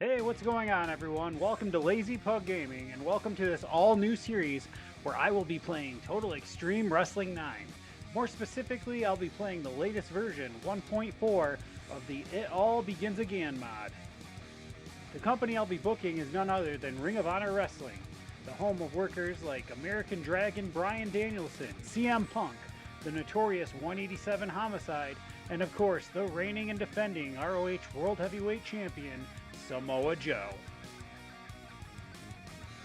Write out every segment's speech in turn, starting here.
Hey, what's going on everyone? Welcome to Lazy Pug Gaming and welcome to this all new series where I will be playing Total Extreme Wrestling 9. More specifically, I'll be playing the latest version, 1.4, of the It All Begins Again mod. The company I'll be booking is none other than Ring of Honor Wrestling, the home of workers like American Dragon Bryan Danielson, CM Punk, the notorious 187 Homicide, and of course the reigning and defending ROH World Heavyweight Champion, Samoa Joe.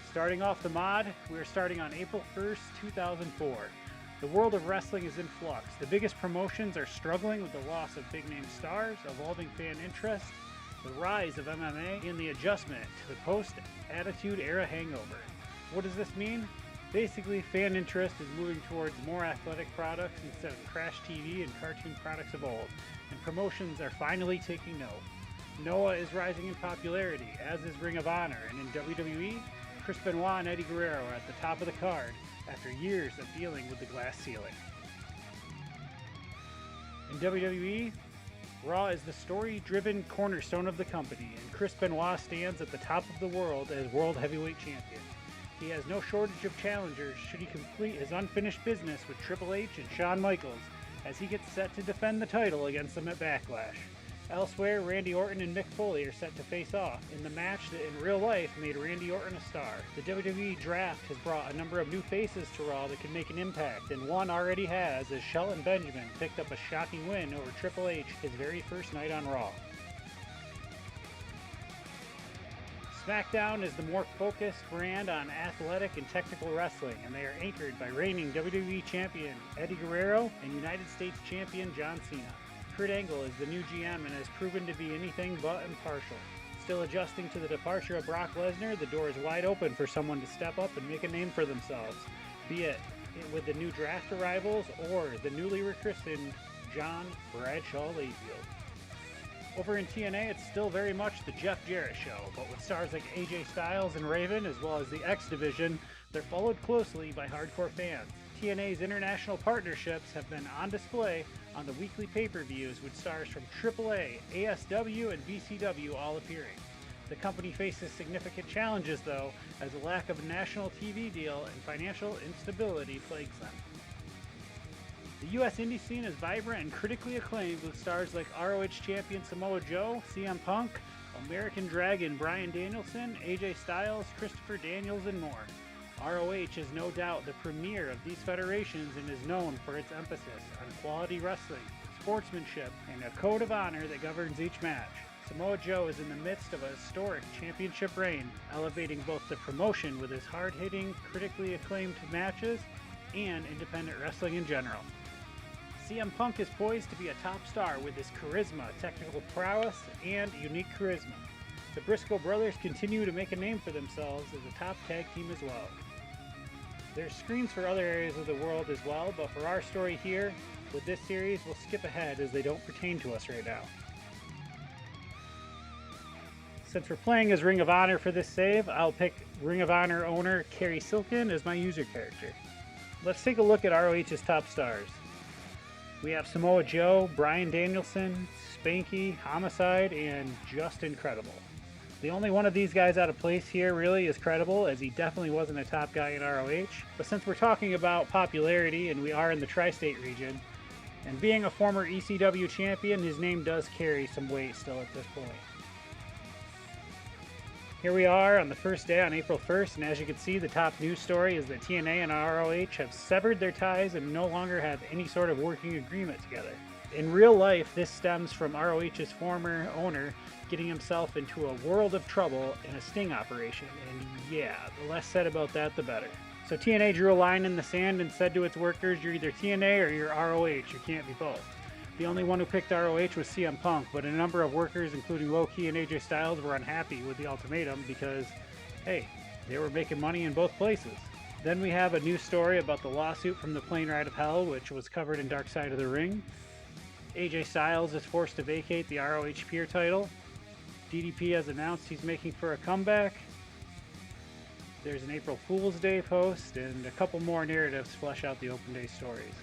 Starting off the mod, we are starting on April 1st, 2004. The world of wrestling is in flux. The biggest promotions are struggling with the loss of big name stars, evolving fan interest, the rise of MMA, and the adjustment to the post-Attitude Era hangover. What does this mean? Basically, fan interest is moving towards more athletic products instead of trash TV and cartoon products of old, and promotions are finally taking note. Noah is rising in popularity, as is Ring of Honor, and in WWE, Chris Benoit and Eddie Guerrero are at the top of the card after years of dealing with the glass ceiling. In WWE, Raw is the story-driven cornerstone of the company, and Chris Benoit stands at the top of the world as World Heavyweight Champion. He has no shortage of challengers should he complete his unfinished business with Triple H and Shawn Michaels, as he gets set to defend the title against them at Backlash. Elsewhere, Randy Orton and Mick Foley are set to face off in the match that in real life made Randy Orton a star. The WWE Draft has brought a number of new faces to Raw that can make an impact, and one already has, as Shelton Benjamin picked up a shocking win over Triple H his very first night on Raw. SmackDown is the more focused brand on athletic and technical wrestling, and they are anchored by reigning WWE Champion Eddie Guerrero and United States Champion John Cena. Kurt Angle is the new GM and has proven to be anything but impartial. Still adjusting to the departure of Brock Lesnar, the door is wide open for someone to step up and make a name for themselves, be it with the new draft arrivals or the newly rechristened John Bradshaw Layfield. Over in TNA, it's still very much the Jeff Jarrett show, but with stars like AJ Styles and Raven, as well as the X Division, they're followed closely by hardcore fans. TNA's international partnerships have been on display on the weekly pay-per-views with stars from AAA, ASW, and BCW all appearing. The company faces significant challenges, though, as a lack of a national TV deal and financial instability plagues them. The US indie scene is vibrant and critically acclaimed with stars like ROH champion Samoa Joe, CM Punk, American Dragon Bryan Danielson, AJ Styles, Christopher Daniels, and more. ROH is no doubt the premier of these federations and is known for its emphasis on quality wrestling, sportsmanship, and a code of honor that governs each match. Samoa Joe is in the midst of a historic championship reign, elevating both the promotion with his hard-hitting, critically acclaimed matches and independent wrestling in general. CM Punk is poised to be a top star with his charisma, technical prowess, and unique charisma. The Briscoe brothers continue to make a name for themselves as a top tag team as well. There's screens for other areas of the world as well, but for our story here, with this series, we'll skip ahead as they don't pertain to us right now. Since we're playing as Ring of Honor for this save, I'll pick Ring of Honor owner Kerry Silken as my user character. Let's take a look at ROH's top stars. We have Samoa Joe, Bryan Danielson, Spanky, Homicide, and Just Incredible. The only one of these guys out of place here really is Credible, as he definitely wasn't a top guy in ROH. But since we're talking about popularity and we are in the tri-state region, and being a former ECW champion, his name does carry some weight still at this point. Here we are on the first day on April 1st, and as you can see, the top news story is that TNA and ROH have severed their ties and no longer have any sort of working agreement together. In real life, this stems from ROH's former owner getting himself into a world of trouble in a sting operation, and yeah, the less said about that, the better. So TNA drew a line in the sand and said to its workers, you're either TNA or you're ROH, you can't be both. The only one who picked ROH was CM Punk, but a number of workers, including Low-Key and AJ Styles, were unhappy with the ultimatum because, hey, they were making money in both places. Then we have a news story about the lawsuit from the Plane Ride of Hell, which was covered in Dark Side of the Ring. AJ Styles is forced to vacate the ROH Peer title. DDP has announced he's making for a comeback. There's an April Fool's Day post, and a couple more narratives flesh out the open day stories.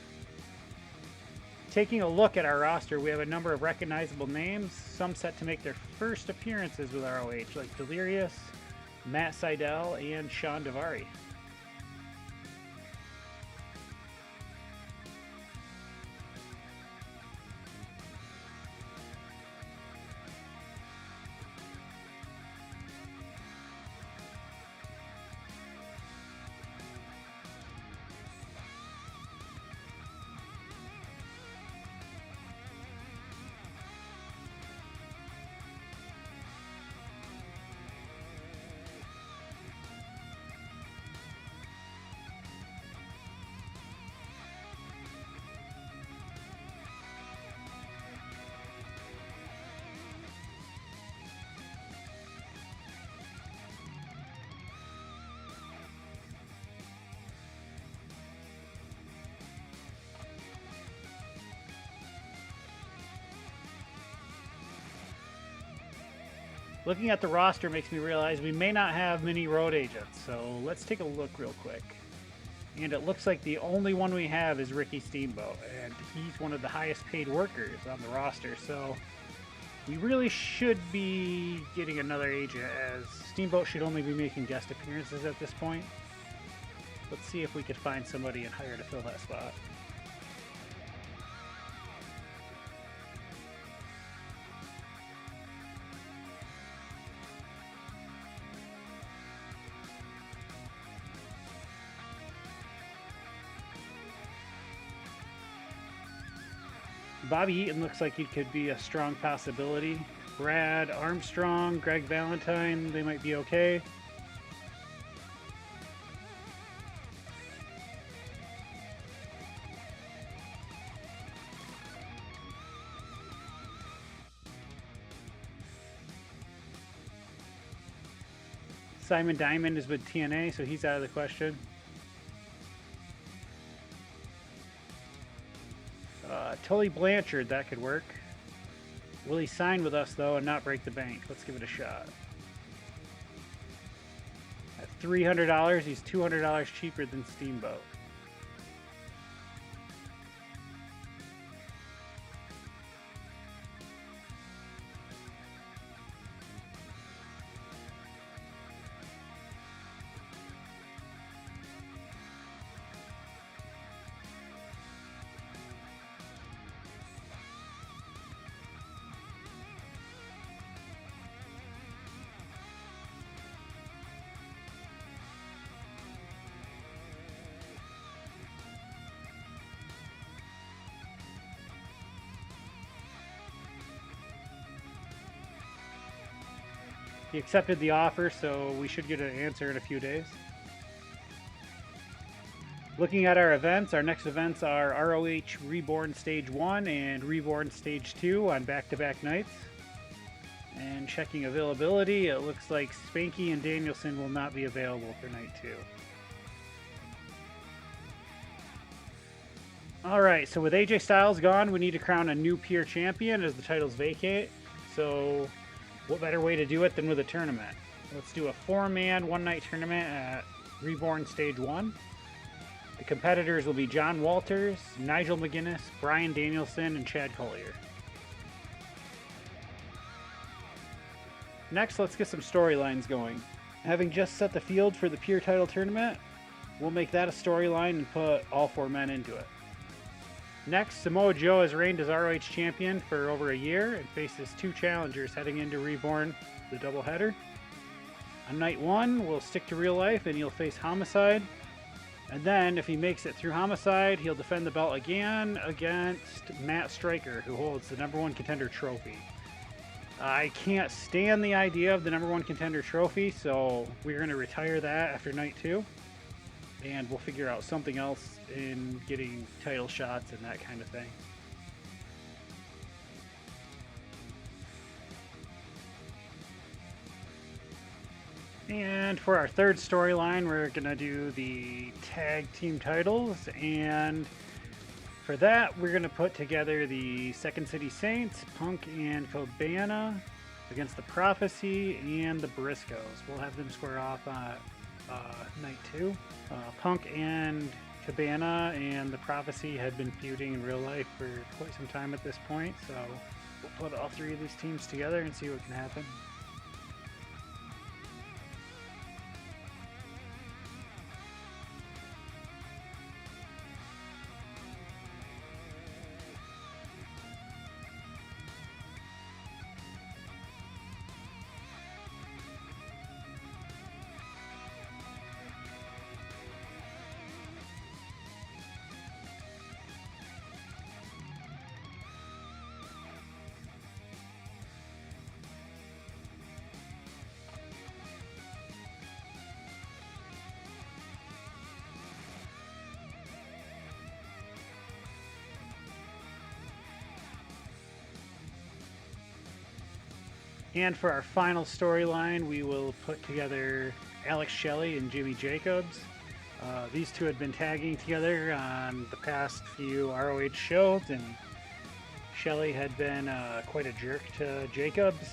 taking a look at our roster, we have a number of recognizable names, some set to make their first appearances with ROH, like Delirious, Matt Seidel, and Sean Davari. Looking at the roster makes me realize we may not have many road agents, so let's take a look real quick. And it looks like the only one we have is Ricky Steamboat, and he's one of the highest paid workers on the roster, so we really should be getting another agent, as Steamboat should only be making guest appearances at this point. Let's see if we could find somebody and hire to fill that spot. Bobby Eaton looks like he could be a strong possibility. Brad Armstrong, Greg Valentine, they might be okay. Simon Diamond is with TNA, so he's out of the question. Tully Blanchard, that could work. Will he sign with us, though, and not break the bank? Let's give it a shot. At $300, he's $200 cheaper than Steamboat. He accepted the offer, so we should get an answer in a few days. Looking at our events, our next events are ROH Reborn Stage 1 and Reborn Stage 2 on back-to-back nights. And checking availability, it looks like Spanky and Danielson will not be available for night 2. Alright, so with AJ Styles gone, we need to crown a new peer champion as the titles vacate. So what better way to do it than with a tournament? Let's do a 4-man, one-night tournament at Reborn Stage 1. The competitors will be John Walters, Nigel McGuinness, Brian Danielson, and Chad Collier. Next, let's get some storylines going. Having just set the field for the peer title tournament, we'll make that a storyline and put all 4 men into it. Next, Samoa Joe has reigned as ROH champion for over a year and faces 2 challengers heading into Reborn, the doubleheader. On night 1, we'll stick to real life and he'll face Homicide. And then, if he makes it through Homicide, he'll defend the belt again against Matt Striker, who holds the #1 contender trophy. I can't stand the idea of the #1 contender trophy, so we're going to retire that after night 2. And we'll figure out something else in getting title shots and that kind of thing. And for our third storyline, we're going to do the tag team titles. And for that, we're going to put together the Second City Saints, Punk and Cabana against the Prophecy and the Briscoes. We'll have them square off on night 2. Punk and Cabana and the Prophecy had been feuding in real life for quite some time at this point, so we'll put all three of these teams together and see what can happen. And for our final storyline, we will put together Alex Shelley and Jimmy Jacobs. These two had been tagging together on the past few ROH shows, and Shelley had been quite a jerk to Jacobs.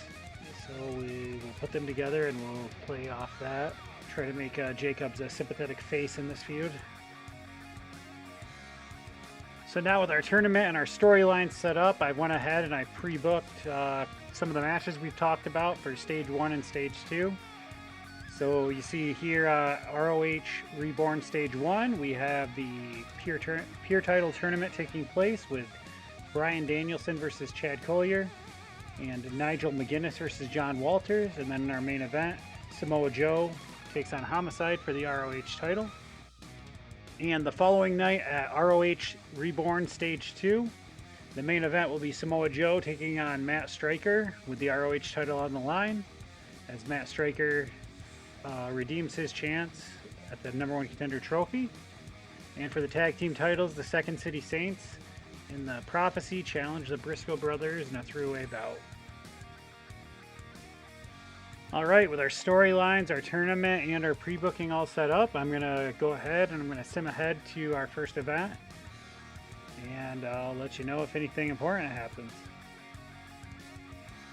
So we will put them together and we'll play off that. Try to make Jacobs a sympathetic face in this feud. So now with our tournament and our storyline set up, I went ahead and I pre-booked some of the matches we've talked about for Stage 1 and Stage 2. So you see here ROH Reborn Stage 1, we have the Pure Title Tournament taking place with Bryan Danielson versus Chad Collyer and Nigel McGuinness versus John Walters. And then in our main event, Samoa Joe takes on Homicide for the ROH title. And the following night at ROH Reborn Stage 2, the main event will be Samoa Joe taking on Matt Striker with the ROH title on the line, as Matt Striker redeems his chance at the #1 Contender trophy. And for the tag team titles, the Second City Saints and the Prophecy challenge the Briscoe brothers in a three-way bout. Alright, with our storylines, our tournament, and our pre-booking all set up, I'm going to go ahead and I'm going to sim ahead to our first event. And I'll let you know if anything important happens.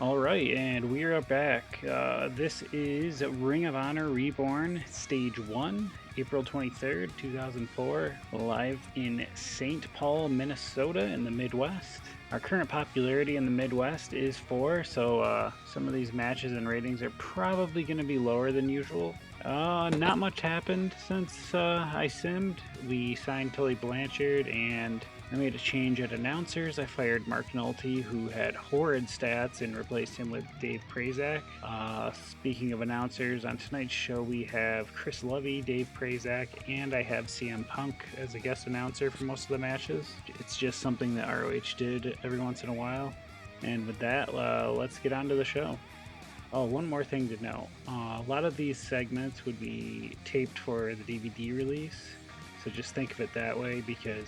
Alright, and we are back. This is Ring of Honor Reborn Stage 1, April 23rd, 2004, live in St. Paul, Minnesota in the Midwest. Our current popularity in the Midwest is 4, so some of these matches and ratings are probably going to be lower than usual. Not much happened since I simmed. We signed Tully Blanchard and I made a change at announcers. I fired Mark Nolte, who had horrid stats, and replaced him with Dave Prazak. Speaking of announcers, on tonight's show we have Chris Lovey, Dave Prazak, and I have CM Punk as a guest announcer for most of the matches. It's just something that ROH did every once in a while. And with that, let's get on to the show. Oh, one more thing to know. A lot of these segments would be taped for the DVD release, so just think of it that way, because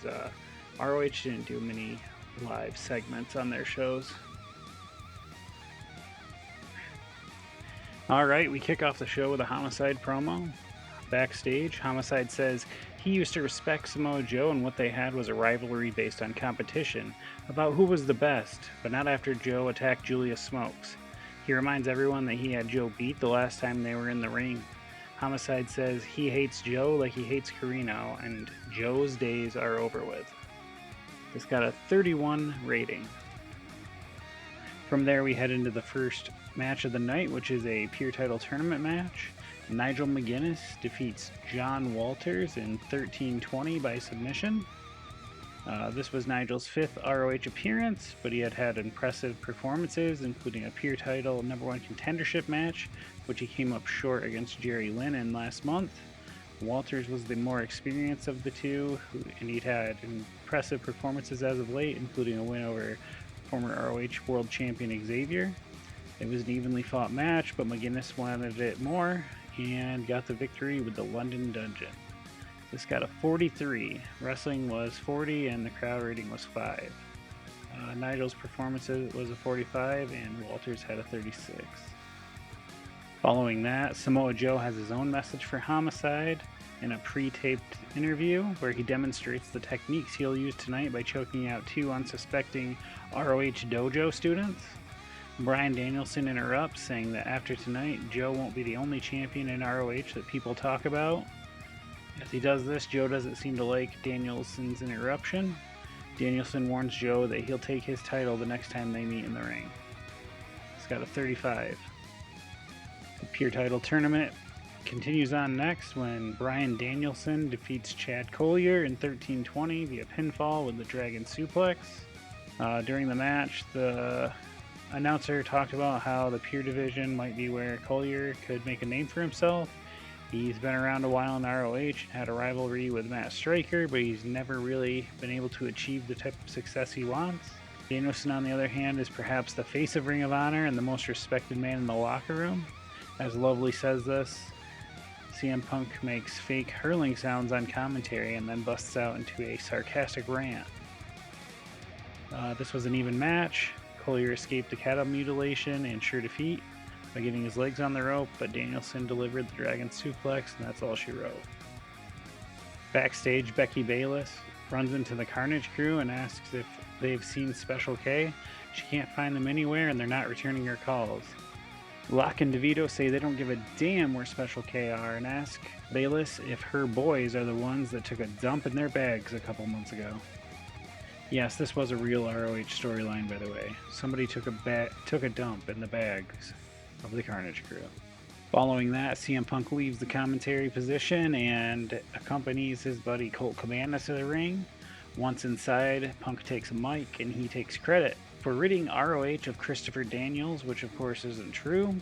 ROH didn't do many live segments on their shows. Alright, we kick off the show with a Homicide promo. Backstage, Homicide says he used to respect Samoa Joe and what they had was a rivalry based on competition, about who was the best, but not after Joe attacked Julius Smokes. He reminds everyone that he had Joe beat the last time they were in the ring. Homicide says he hates Joe like he hates Carino, and Joe's days are over with. This got a 31 rating. From there we head into the first match of the night, which is a Pure Title Tournament match. Nigel McGuinness defeats John Walters in 13-20 by submission. This was Nigel's 5th ROH appearance, but he had impressive performances, including a Pure Title #1 contendership match, which he came up short against Jerry Lynn in last month. Walters was the more experienced of the two, and he'd had impressive performances as of late, including a win over former ROH World Champion Xavier. It was an evenly fought match, but McGuinness wanted it more and got the victory with the London Dungeon. This got a 43. Wrestling was 40 and the crowd rating was 5. Nigel's performance was a 45 and Walters had a 36. Following that, Samoa Joe has his own message for Homicide in a pre-taped interview where he demonstrates the techniques he'll use tonight by choking out 2 unsuspecting ROH dojo students. Bryan Danielson interrupts, saying that after tonight, Joe won't be the only champion in ROH that people talk about. As he does this, Joe doesn't seem to like Danielson's interruption. Danielson warns Joe that he'll take his title the next time they meet in the ring. He's got a 35. The Pure Title Tournament continues on next when Bryan Danielson defeats Chad Collyer in 13-20 via pinfall with the Dragon Suplex. During the match, the announcer talked about how the Pure division might be where Collyer could make a name for himself. He's been around a while in ROH and had a rivalry with Matt Striker, but he's never really been able to achieve the type of success he wants. Danielson, on the other hand, is perhaps the face of Ring of Honor and the most respected man in the locker room. As Lovely says this, CM Punk makes fake hurling sounds on commentary and then busts out into a sarcastic rant. This was an even match. Collyer escaped the cattle mutilation and sure defeat by getting his legs on the rope, but Danielson delivered the Dragon Suplex, and that's all she wrote. Backstage, Becky Bayless runs into the Carnage crew and asks if they've seen Special K. She can't find them anywhere, and they're not returning her calls. Locke and DeVito say they don't give a damn where Special K are and ask Bayless if her boys are the ones that took a dump in their bags a couple months ago. Yes, this was a real ROH storyline, by the way. Somebody took a dump in the bags of the Carnage crew. Following that, CM Punk leaves the commentary position and accompanies his buddy Colt Cabana to the ring. Once inside, Punk takes a mic and he takes credit for ridding ROH of Christopher Daniels, which of course isn't true.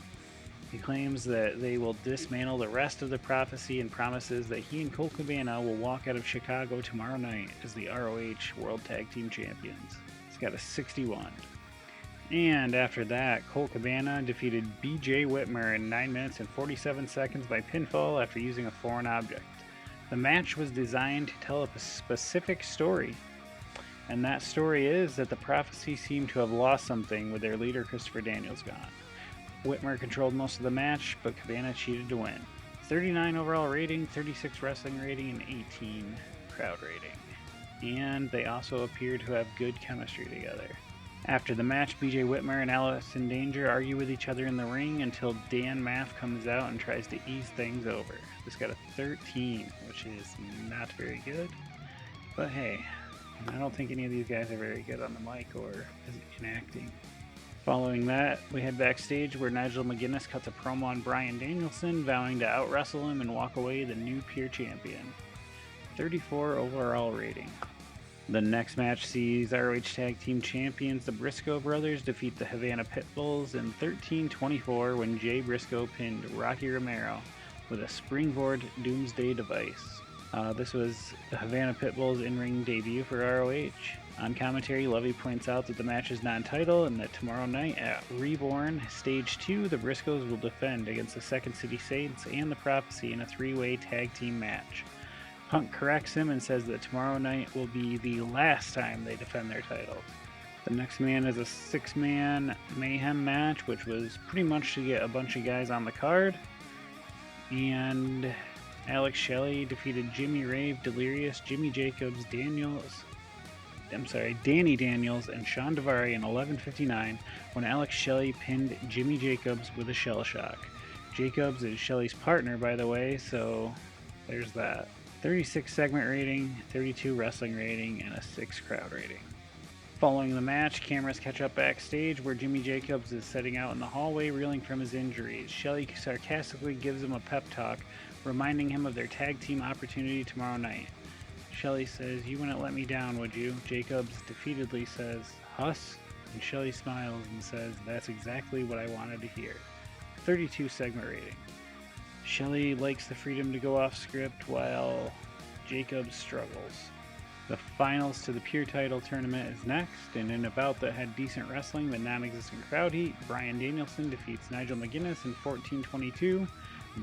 He claims that they will dismantle the rest of the prophecy and promises that he and Colt Cabana will walk out of Chicago tomorrow night as the ROH World Tag Team Champions. He's got a 61. And after that, Colt Cabana defeated BJ Whitmer in 9 minutes and 47 seconds by pinfall after using a foreign object. The match was designed to tell a specific story, and that story is that the prophecy seemed to have lost something with their leader Christopher Daniels gone. Whitmer controlled most of the match, but Cabana cheated to win. 39 overall rating, 36 wrestling rating, and 18 crowd rating. And they also appear to have good chemistry together. After the match, BJ Whitmer and Allison Danger argue with each other in the ring until Dan Maff comes out and tries to ease things over. This got a 13, which is not very good. But hey, I don't think any of these guys are very good on the mic or in acting. Following that, we head backstage where Nigel McGuinness cuts a promo on Bryan Danielson, vowing to out-wrestle him and walk away the new Pure Champion. 34 overall rating. The next match sees ROH Tag Team Champions the Briscoe Brothers defeat the Havana Pitbulls in 13-24 when Jay Briscoe pinned Rocky Romero with a springboard doomsday device. This was the Havana Pitbulls in-ring debut for ROH. On commentary, Lovey points out that the match is non-title and that tomorrow night at Reborn, Stage 2, the Briscoes will defend against the Second City Saints and the Prophecy in a three-way tag team match. Punk corrects him and says that tomorrow night will be the last time they defend their titles. The next man is a six-man Mayhem match, which was pretty much to get a bunch of guys on the card. And Alex Shelley defeated Jimmy Rave, Delirious, Jimmy Jacobs, Danny Daniels, and Sean Daivari in 11:59 when Alex Shelley pinned Jimmy Jacobs with a shell shock. Jacobs is Shelley's partner, by the way, so there's that. 36 segment rating, 32 wrestling rating, and a 6 crowd rating. Following the match, cameras catch up backstage where Jimmy Jacobs is sitting out in the hallway reeling from his injuries. Shelley sarcastically gives him a pep talk, reminding him of their tag team opportunity tomorrow night. Shelley says, "You wouldn't let me down, would you?" Jacobs defeatedly says, "Huss?" And Shelley smiles and says, "That's exactly what I wanted to hear." 32 segment rating. Shelley likes the freedom to go off script while Jacobs struggles. The finals to the Pure Title Tournament is next, and in a bout that had decent wrestling but non-existent crowd heat, Bryan Danielson defeats Nigel McGuinness in 14-22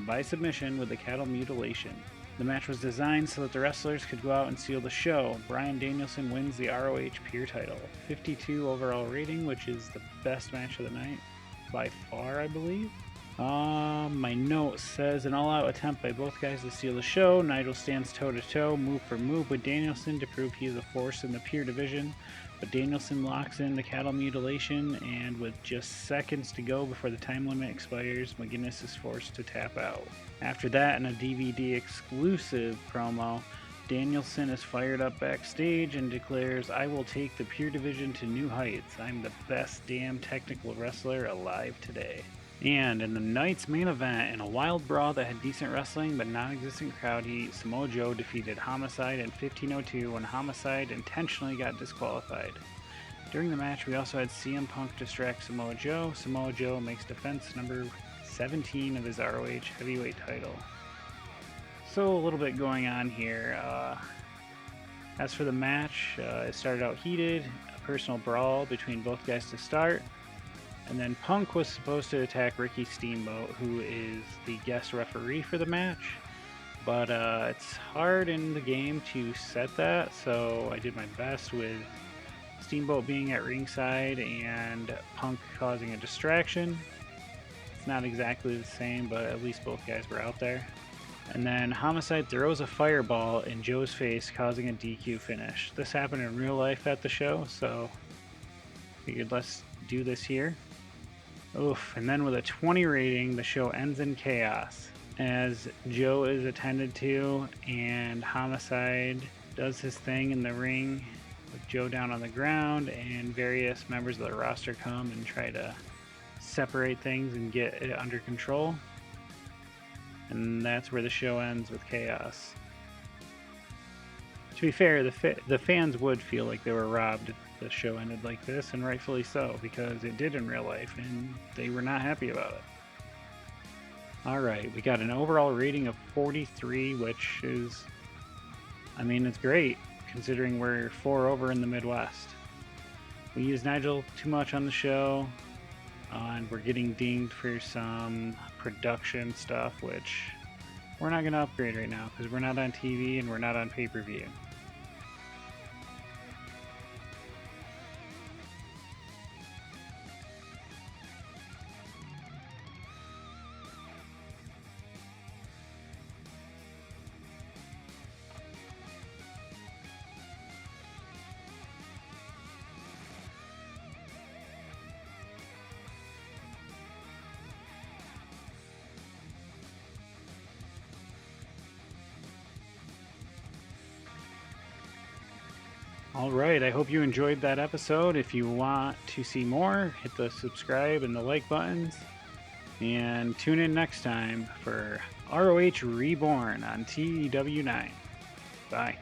by submission with a cattle mutilation. The match was designed so that the wrestlers could go out and steal the show. Bryan Danielson wins the ROH Pure Title. 52 overall rating, which is the best match of the night by far, I believe. My note says an all-out attempt by both guys to steal the show. Nigel stands toe-to-toe, move for move with Danielson to prove he is a force in the Pure division. but Danielson locks in the cattle mutilation, and with just seconds to go before the time limit expires, McGinnis is forced to tap out. After that, in a DVD exclusive promo, Danielson is fired up backstage and declares, "I will take the Pure Division to new heights. I'm the best damn technical wrestler alive today." And in the night's main event, in a wild brawl that had decent wrestling but non-existent crowd heat, Samoa Joe defeated Homicide in 15:02 when Homicide intentionally got disqualified. During the match, we also had CM Punk distract Samoa Joe. Samoa Joe makes defense number 17 of his ROH heavyweight title. So a little bit going on here. As for the match, it started out heated, a personal brawl between both guys to start. And then Punk was supposed to attack Ricky Steamboat, who is the guest referee for the match. But it's hard in the game to set that, so I did my best with Steamboat being at ringside and Punk causing a distraction. It's not exactly the same, but at least both guys were out there. And then Homicide throws a fireball in Joe's face, causing a DQ finish. This happened in real life at the show, so figured let's do this here. Oof, and then with a 20 rating, the show ends in chaos as Joe is attended to and Homicide does his thing in the ring with Joe down on the ground, and various members of the roster come and try to separate things and get it under control. And that's where the show ends, with chaos. To be fair, the fans would feel like they were robbed if the show ended like this, and rightfully so, because it did in real life, and they were not happy about it. Alright, we got an overall rating of 43, which is, I mean, it's great, considering we're 4 over in the Midwest. We used Nigel too much on the show, and we're getting dinged for some production stuff, which we're not going to upgrade right now, because we're not on TV and we're not on pay-per-view. Alright, I hope you enjoyed that episode. If you want to see more, hit the subscribe and the like buttons. And tune in next time for ROH Reborn on TEW 9. Bye.